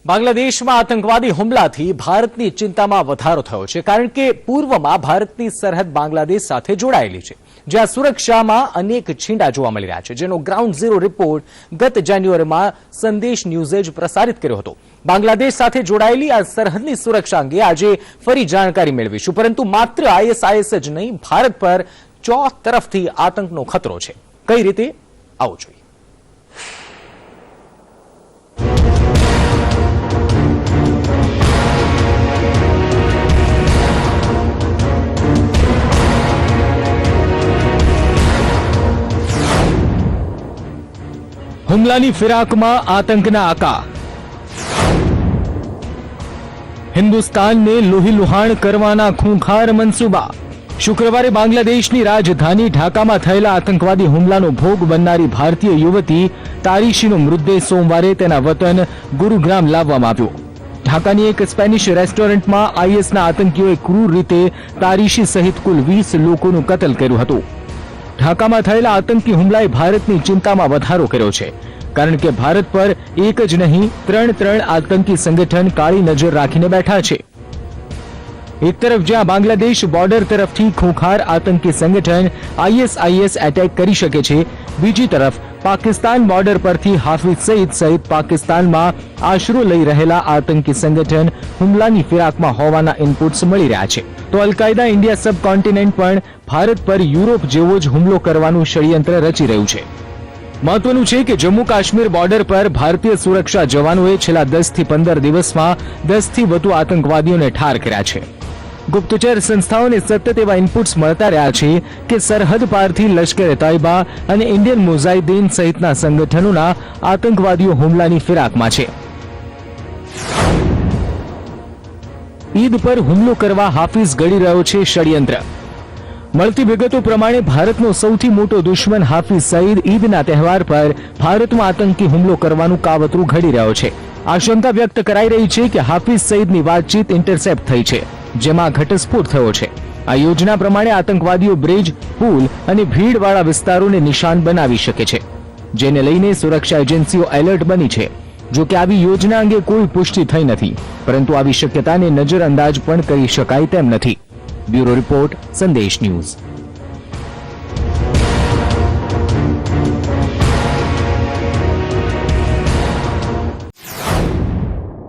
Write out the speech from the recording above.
બાંગ્લાદેશમાં આતંકવાદી હુમલાથી ભારતની ચિંતામાં વધારો થયો છે, કારણ કે પૂર્વમાં ભારતની સરહદ બાંગ્લાદેશ સાથે જોડાયેલી છે, જ્યાં સુરક્ષામાં અનેક છીંડા જોવા મળી રહ્યા છે, જેનો ગ્રાઉન્ડ ઝીરો રિપોર્ટ ગત જાન્યુઆરીમાં સંદેશ ન્યૂઝે જ પ્રસારિત કર્યો હતો। બાંગ્લાદેશ સાથે જોડાયેલી આ સરહદની સુરક્ષા અંગે આજે ફરી જાણકારી મેળવીશું, પરંતુ માત્ર આઈએસઆઈએસ જ નહીં, ભારત પર ચોતરફથી આતંકનો ખતરો છે। કઈ રીતે, આવો જોઈએ। હુમલાની ફિરાકમાં આતંકના આકા। હિન્દુસ્તાનને લોહીલુહાણ કરવાના ખૂંખાર મનસૂબા। શુક્રવારે બાંગ્લાદેશની રાજધાની ઢાકામાં થયેલા આતંકવાદી હુમલાનો ભોગ બનનારી ભારતીય યુવતી તારીશીનો મૃતદેહ સોમવારે તેના વતન ગુરુગ્રામ લાવવામાં આવ્યો। ઢાકાની એક સ્પેનિશ રેસ્ટોરન્ટમાં આઈએસના આતંકીઓએ ક્રૂર રીતે તારીશી સહિત કુલ 20 લોકોનું કતલ કર્યું હતું। ઢાકામાં થયેલા આતંકી હુમલાએ ભારતની ચિંતામાં વધારો કર્યો છે, કારણ કે ભારત પર એક જ નહીં, ત્રણ આતંકી સંગઠન કાળી નજર રાખીને બેઠા છે। એક તરફ જ્યાં બાંગ્લાદેશ બોર્ડર તરફથી ખૂંખાર આતંકી સંગઠન આઈએસઆઈએસ એટેક કરી શકે છે, બીજી તરફ પાકિસ્તાન બોર્ડર પરથી હાફિઝ સઈદ સહિત પાકિસ્તાનમાં આશરો લઈ રહેલા આતંકી સંગઠન હુમલાની ફિરાકમાં હોવાના ઇનપુટ્સ મળી રહ્યા છે। તો અલ-કાયદા ઇન્ડિયા સબકોન્ટિનેન્ટ પણ ભારત પર યુરોપ જેવો જ હુમલો કરવાનું ષડયંત્ર રચી રહ્યું છે। મહત્વનું છે કે જમ્મુ કાશ્મીર બોર્ડર પર ભારતીય સુરક્ષા જવાનોએ છેલ્લા 10 થી 15 દિવસમાં 10 થી વધુ આતંકવાદીઓને ઠાર કર્યા છે। ગુપ્તચર સંસ્થાઓને સતત એવા ઇનપુટ્સ મળતા રહ્યા છે કે સરહદ પારથી લશ્કરે તૈયબા અને ઇન્ડિયન મુજાહિદીન સહિતના સંગઠનોના આતંકવાદીઓ હુમલાની ફિરાકમાં છે। ઈદ પર હુમલો કરવા હાફિઝ ઘડી રહ્યો છે ષડયંત્ર। મળતી વિગતો પ્રમાણે ભારતનો સૌથી મોટો દુશ્મન હાફિઝ સઈદ ઈદના તહેવાર પર ભારતમાં આતંકી હુમલો કરવાનું કાવતરું ઘડી રહ્યો છે। આશંકા વ્યક્ત કરાઈ રહી છે કે હાફિઝ સઈદની વાતચીત ઇન્ટરસેપ્ટ થઈ છે, જેમાં ઘટસ્ફોટ થયો છે। આ યોજના પ્રમાણે આતંકવાદીઓ બ્રિજ, પુલ અને ભીડવાળા વિસ્તારોને નિશાન બનાવી શકે છે, જેને લઈને સુરક્ષા એજન્સીઓ એલર્ટ બની છે। જો કે આવી યોજના અંગે કોઈ પુષ્ટિ થઈ નથી, પરંતુ આવી શક્યતાને નજરઅંદાજ પણ કરી શકાય તેમ નથી। બ્યુરો રિપોર્ટ, સંદેશ ન્યૂઝ।